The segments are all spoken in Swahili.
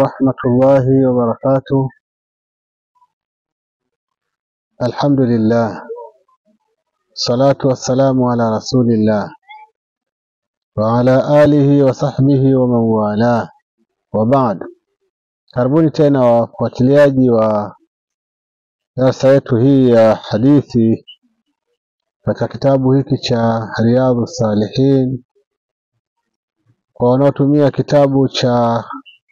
ورحمة الله وبركاته. الحمد لله، الصلاة والسلام على رسول الله وعلى آله وصحبه ومن والاه، وبعد. Karibuni tena wafuatiliaji wa darasa yetu hii ya hadithi katika kitabu hiki cha Riyadhus Salihin. Kwa wanaotumia kitabu cha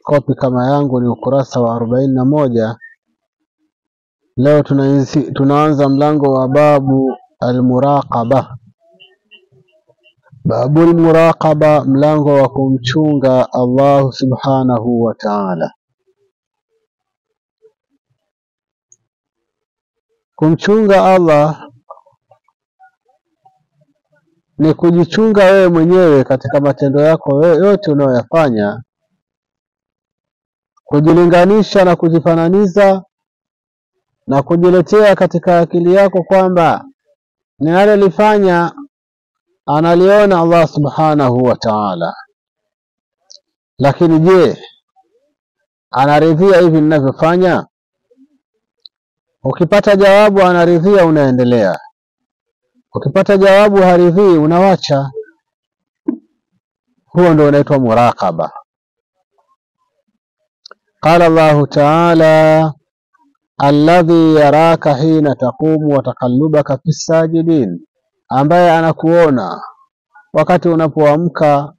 kopi kama yangu ni ukurasa wa 41. Leo tunaanza mlango wa babu al-muraqaba. Babu al-muraqaba, mlango wa kumchunga Allah subhanahu wa ta'ala. Kumchunga Allah ni kujichunga wewe mwenyewe katika matendo yako yote unayoyafanya, kujilinganisha na kujifananiza na kujiletea katika akili yako kwamba ninalolifanya analiona Allah subhanahu wa ta'ala. Lakini je, anaridhia hivi ninavyofanya? Ukipata jawabu anaridhia, unaendelea. Ukipata jawabu haridhii, unawacha. Huo ndio unaitwa muraqaba. Qala Allah ta'ala: alladhi yaraka hina taqumu wa taqallubaka fis sajidin, ambaye anakuona wakati unapoamka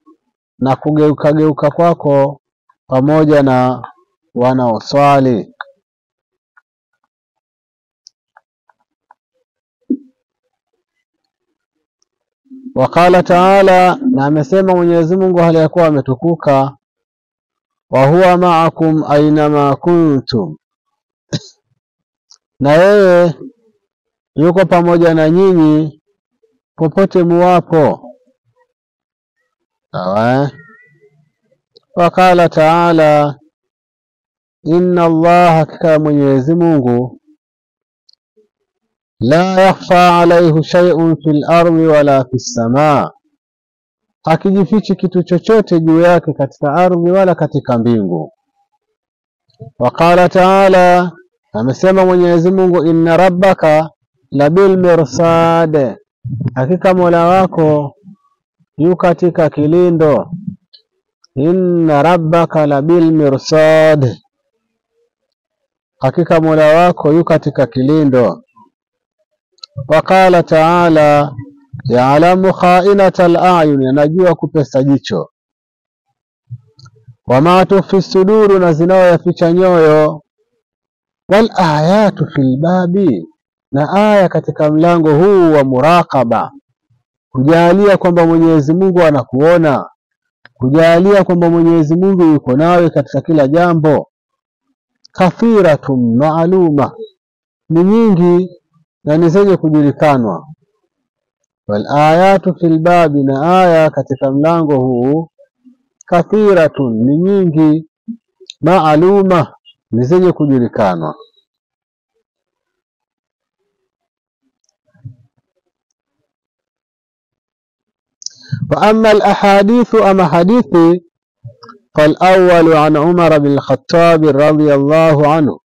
na kugeuka kwako pamoja na wanaoswali. Waqala ta'ala, na amesema Mwenyezi Mungu hali ya kuwa ametukuka, wa huwa ma'akum ainama kuntum, na yeye yuko pamoja na nyinyi popote muwapo. Sawa. Waqala ta'ala, inna Allah, hakika Mwenyezi Mungu, la yakhfa alayhi shay'un fil ardi wala fis samaa, hakijifichi kitu chochote juu yake katika ardhi wala katika mbingu. Waqala ta'ala, amesema Mwenyezi Mungu, inna rabbaka labil mirsad, hakika Mola wako yu katika kilindo. Inna rabbaka labil mirsad, hakika Mola wako yu katika kilindo. Waqala ta'ala, ya'lamu kha'inatal a'yun, anajua kupesa jicho. Wama tufi suduru, na zinaoyaficha nyoyo. Wal ayatu fil babi, na aya katika mlango huu wa muraqaba, kujalia kwamba Mwenyezi Mungu anakuona, kujalia kwamba Mwenyezi Mungu yuko nawe katika kila jambo. Kathiratun ma'luma, ni nyingi na ni zenye kujulikanwa. Wal ayatu fil babi, na aya katika mlango huu, kathiratun, ni nyingi, ma'luma, ni zenye kujulikanwa. Wa amma al-ahadithu, ama hadithi, fal-awwalu an Umar bin al-Khattab radhiyallahu anhu,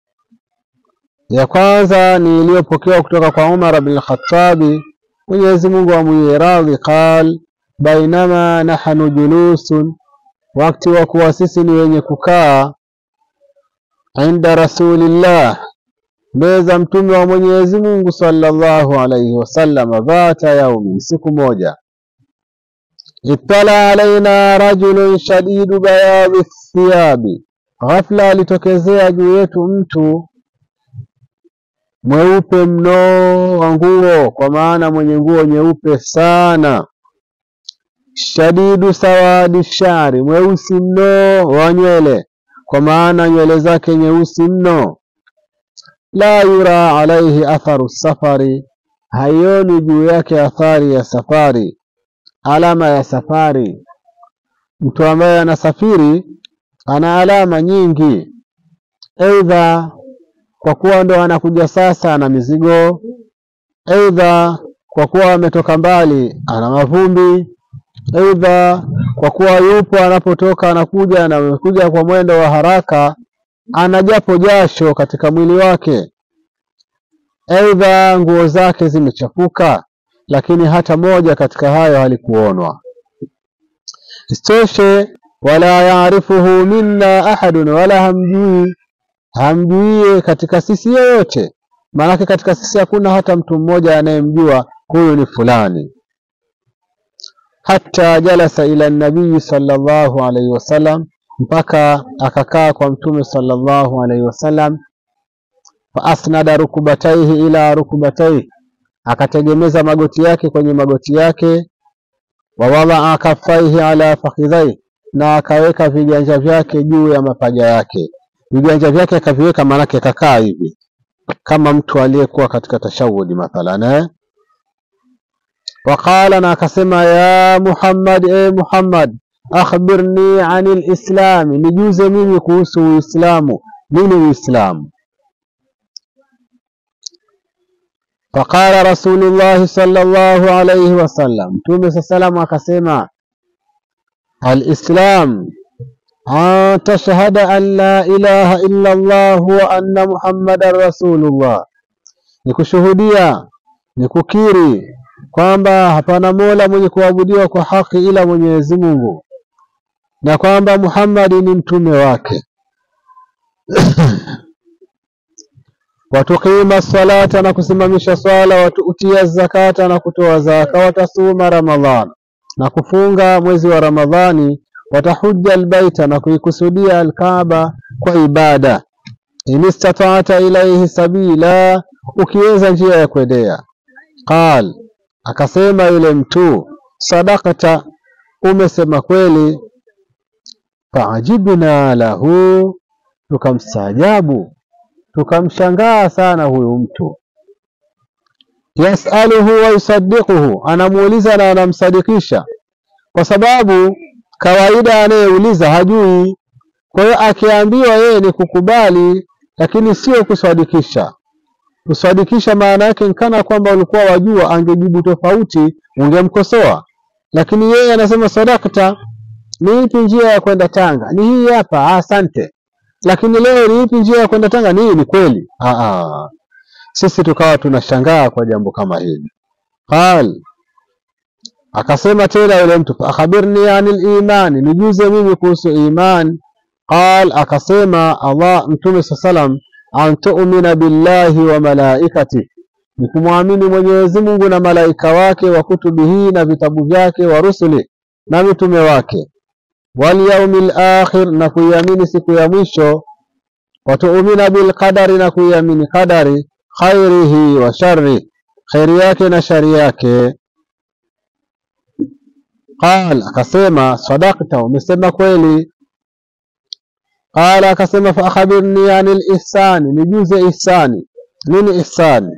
ya kwanza ni iliyopokewa kutoka kwa Umar bin al-Khattab, Mwenyezi Mungu amwiye radhi. Qal, bainama nahnu julusun, wakati wa kuwa sisi ni wenye kukaa, inda rasulillah, mbeza mtume wa Mwenyezi Mungu sallallahu alayhi wasallam, dhata yaumi, siku moja, ittala alaina rajulun shadidu bayadhi thiyabi, ghafla alitokezea juu yetu mtu mweupe mno wa nguo, kwa maana mwenye nguo nyeupe sana. Shadidu sawadi shari, mweusi mno wa nywele, kwa maana nywele zake nyeusi mno. La yura alaihi atharu safari, haioni juu yake athari ya safari, alama ya safari. Mtu ambaye anasafiri ana alama nyingi, aidha kwa kuwa ndo anakuja sasa ana mizigo, aidha kwa kuwa ametoka mbali ana mavumbi, aidha kwa kuwa yupo anapotoka anakuja na amekuja kwa mwendo wa haraka, anajapo jasho katika mwili wake, aidha nguo zake zimechafuka, lakini hata moja katika hayo halikuonwa. Istoshe, wala yaarifuhu minna ahadun, wala hamjui katika sisi yoyote, maana katika sisi hakuna hata mtu mmoja anayemjua huyu ni fulani. Hatta jalasa ila nabii sallallahu alayhi wasallam, mpaka akakaa kwa mtume sallallahu alayhi wasallam. Fa asnada rukubataihi ila rukubataihi, akategemeza magoti yake kwenye magoti yake. Wa wadaa kaffaihi ala fakhidhaihi, na akaweka viganja vyake juu ya mapaja yake. Viganja vyake akaviweka, maana yake akakaa hivi kama mtu aliyekuwa katika tashahudi mathalan. Waqala, na akasema, ya Muhammad, Muhammad, akhbirni anil islam, nijuze mimi kuhusu Uislamu. Nini Uislamu? Faqala Rasulullah sallallahu alayhi wasallam, Mtume sallallahu akasema, al-islam an tashhada an la ilaha illa Allah wa anna Muhammadar Rasulullah, ni kushuhudia, ni kukiri kwamba hapana mola mwenye kuabudiwa kwa haki ila Mwenyezi Mungu, na kwamba Muhammad ni mtume wake. Watuqima salata, na kusimamisha swala. Watuutia zakata, na kutoa zaka. Watasuma Ramadhan, na kufunga mwezi wa Ramadhani. Watahujja albaita, na kuikusudia alkaaba kwa ibada. Inistata'ata ilayhi sabila, ukiweza njia ya kwendea. Qal, akasema yule mtu, sadaqata, umesema kweli. Faajibna lahu, tukamstajabu, tukamshangaa sana huyu mtu. Yasaluhu wa yusaddiquhu, anamuuliza na anamsadikisha, kwa sababu kawaida anayeuliza hajui. Kwa hiyo akiambiwa yeye ni kukubali, lakini sio kusadikisha. Kusadikisha maana yake kana kwamba ulikuwa wajua, angejibu tofauti ungemkosoa. Lakini yeye anasema sadaqta, ni ipi njia ya kwenda Tanga? Ni hii hapa, asante. Lakini leo ni ipi njia ya kwenda Tanga? Ni kweli. Sisi tukawa tunashangaa kwa jambo kama hili. Qal, akasema tena yule mtu, akhbirni anil imani, nijuze mimi kuhusu iman. Qal, akasema Allah, Mtume sallam, an tu'mina billahi wa malaikati, ni kumwamini Mwenyezi Mungu na malaika wake, wa kutubihi, na vitabu vyake, wa rusuli, na mitume wake, wal yawmil akhir, na kuiamini siku ya mwisho, wa tu'mina bil qadari, na kuiamini qadari, khairihi wa sharri, khairi yake na shari yake. Qal, akasema sadaqta, umesema kweli. Qala, akasema fa akhbirni anil ihsani, nijuze ihsani. Nini ihsani?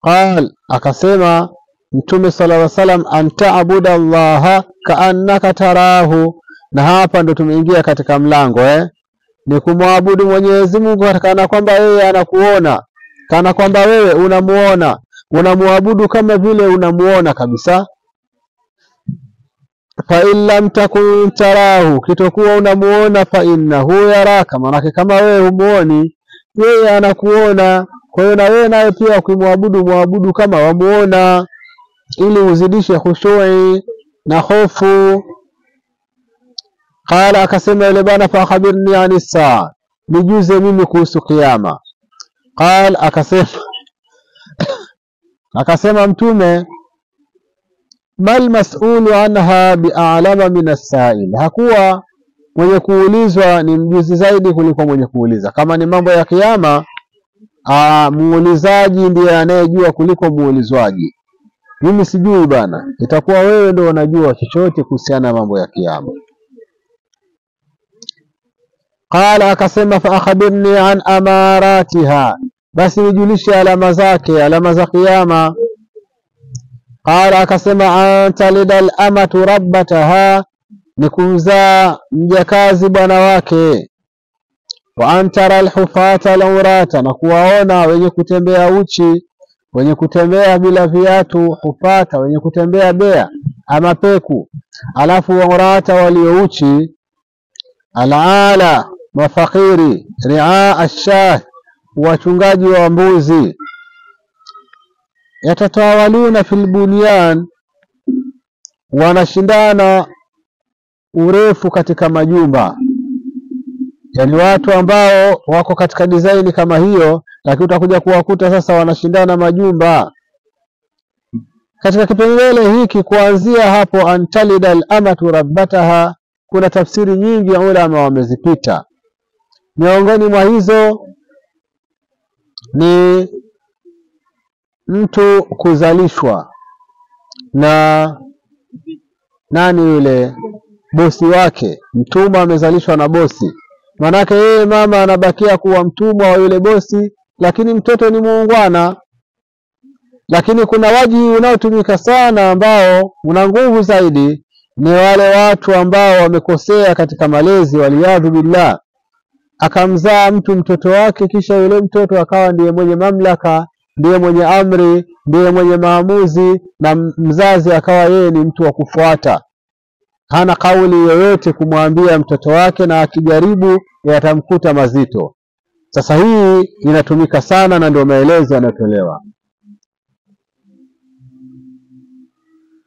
Qal, akasema Mtume sallallahu alayhi wasallam, an ta'budu Allah ka'annaka tarahu, na hapa ndo tumeingia katika mlango ni kumwabudu Mwenyezi Mungu kana kwamba yeye anakuona, kana kwamba wewe unamuona, unamwabudu kama vile unamuona kabisa. Fa in lam takun tarahu, kitokuwa unamuona, fa innahu yaraka, maana kama wewe humuoni, yeye anakuona. Kwa hiyo na wewe naye pia ukimwabudu, muabudu kama wamuona, ili uzidishe khushui na hofu. Qala, akasema yule bwana, fa khabirni anis saa, nijuze mimi kuhusu kiyama. Qal, akasema Mtume, mal mas'ulu anha bi'alama min as-sa'il, hakuwa mwenye kuulizwa ni mjuzi zaidi kuliko mwenye kuuliza. Kama ni mambo ya kiyama, muulizaji ndiye anayejua kuliko muulizwaji. Mimi sijui bana, itakuwa wewe ndio unajua chochote kuhusiana na mambo ya kiyama. Qala, akasema fa akhbirni an amaratiha, basi nijulishe alama zake, alama za kiyama. Qala, akasema anta lidal amatu rabbataha, ni kumzaa mjakazi bwana wake. Wa antara alhufata alawrata, na kuwaona wenye kutembea uchi, wenye kutembea bila viatu, hufata, wenye kutembea bea, ama peku. Alafu urata waliouchi, alala mafakiri, ria ashah wachungaji wa mbuzi. Yatatawaluna fil bunyan, wanashindana urefu katika majumba. Yani watu ambao wako katika design kama hiyo, lakini utakuja kuwakuta sasa wanashindana majumba. Katika kipengele hiki kuanzia hapo antalida al-amatu rabbataha, kuna tafsiri nyingi ya ulama wamezipita. Miongoni mwa hizo ni mtu kuzalishwa na nani yule bosi wake. Mtumwa amezalishwa na bosi, manake yeye mama anabakia kuwa mtumwa wa yule bosi, lakini mtoto ni muungwana. Lakini kuna wajibu unaotumika sana ambao una nguvu zaidi, ni wale watu ambao wamekosea katika malezi, waliyadhu billah. Akamzaa mtu mtoto wake, kisha yule mtoto akawa ndiye mwenye mamlaka, ndiye mwenye amri, ndiye mwenye maamuzi, na mzazi akawa yeye ni mtu wa kufuata. Hana kauli yoyote kumwambia mtoto wake, na akijaribu yatamkuta mazito. Sasa hii inatumika sana na ndio maelezo yanatolewa.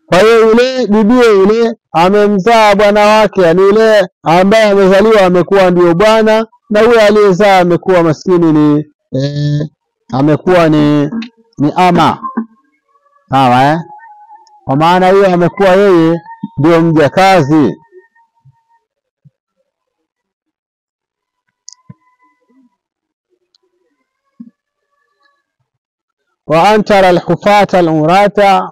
Kwa hiyo yule bibie yule amemzaa bwana wake, yani yule ambaye amezaliwa amekuwa ndio bwana, na yule aliyezaa amekuwa maskini amekuwa ni ama. Sawa Kwa maana hiyo amekuwa yeye ndio mjakazi. Wa antara al-hufata al-urata,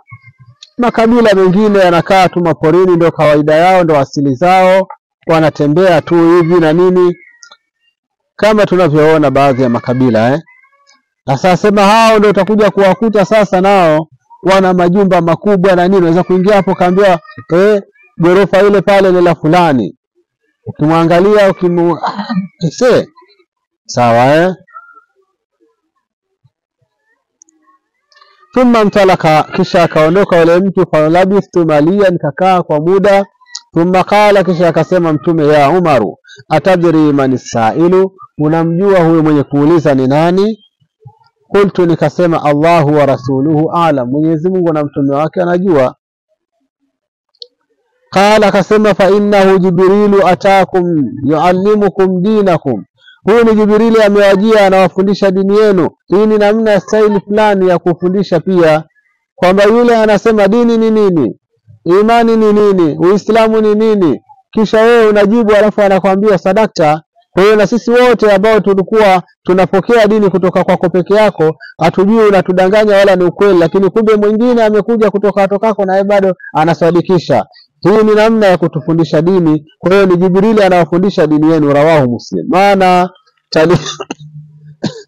makabila mengine yanakaa tu maporini, ndio kawaida yao, ndio asili zao, wanatembea tu hivi na nini, kama tunavyoona baadhi ya makabila Sasa sema hao ndio utakuja kuwakuta sasa nao wana majumba makubwa na nini. Unaweza kuingia hapo kaambia gorofa ile pale ni la fulani, ukimwangalia sawa Thumma mtalaka, kisha akaondoka yule mtu. Falabithtu maliyan, kakaa kwa muda. Thumma qala, kisha akasema Mtume, ya Umaru, atadri man sailu, unamjua huyo mwenye kuuliza ni nani? Qultu, nikasema Allahu wa rasuluhu a'lam, Mwenyezi Mungu na mtume wake anajua. Qala, akasema fa innahu Jibrilu ataakum yuallimukum dinakum, huyu ni Jibrili amewajia anawafundisha dini yenu. Hii ni namna style fulani ya kufundisha pia, kwamba yule anasema dini ni nini, imani ni nini, Uislamu ni nini, kisha wewe unajibu, alafu anakuambia sadakta. Kwa hiyo na sisi wote ambao tulikuwa tunapokea dini kutoka kwako peke yako, hatujui unatudanganya wala ni ukweli, lakini kumbe mwingine amekuja kutoka tokako na yeye bado anasadikisha. Hii ni namna ya kutufundisha dini. Kwa hiyo ni Jibrili anawafundisha dini yenu. Rawahu Muslim. Maana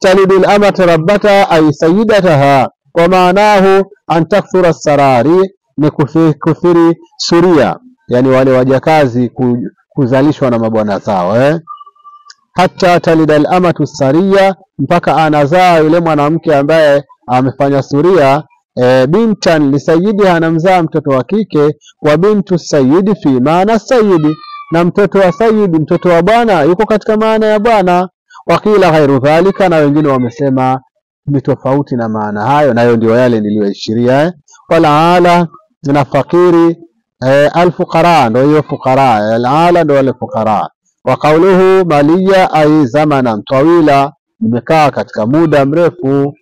talidul amata rabbata ay sayyidataha, kwa maanahu an takthura sarari, ni kuthiri suria, yani wale wajakazi kuzalishwa na mabwana zao Hatta talidal amatu sariya, mpaka anazaa yule mwanamke ambaye amefanya suria bintan li sayyidiha, anamzaa mtoto wa kike. Wa bintu sayyidi fi maana sayyidi, na mtoto wa sayyidi, mtoto wa bwana, yuko katika maana ya bwana. Wakila ghairu dhalika, na wengine wamesema ni tofauti na maana hayo, nayo ndio yale niliyoishiria wala ala na fakiri alfuqara, ndio hiyo fuqara, ala ndio wale fuqara. Wa qawluhu maliya ay zamanan tawila, imekaa katika muda mrefu.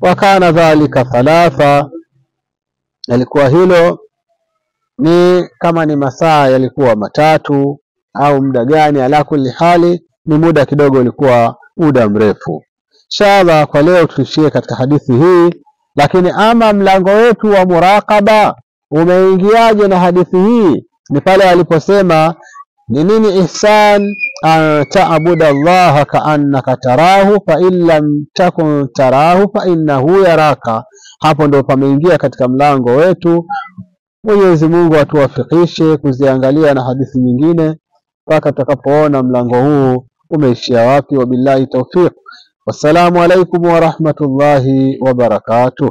Wakana dhalika thalatha, yalikuwa hilo ni kama ni masaa yalikuwa matatu au muda gani, ala kulli hali ni muda kidogo, ulikuwa muda mrefu. Inshallah kwa leo tuishie katika hadithi hii, lakini ama mlango wetu wa muraqaba umeingiaje na hadithi hii, ni pale aliposema ni nini ihsan, ta'budu Allaha ka'annaka tarahu fa in lam takun tarahu fa innahu yaraka. Hapo ndio pameingia katika mlango wetu. Mwenyezi Mungu atuwafikishe kuziangalia na hadithi nyingine mpaka tutakapoona mlango huu umeishia wapi. Wabillahi tawfiq. Wassalamu alaikum wa rahmatullahi wa barakatuh.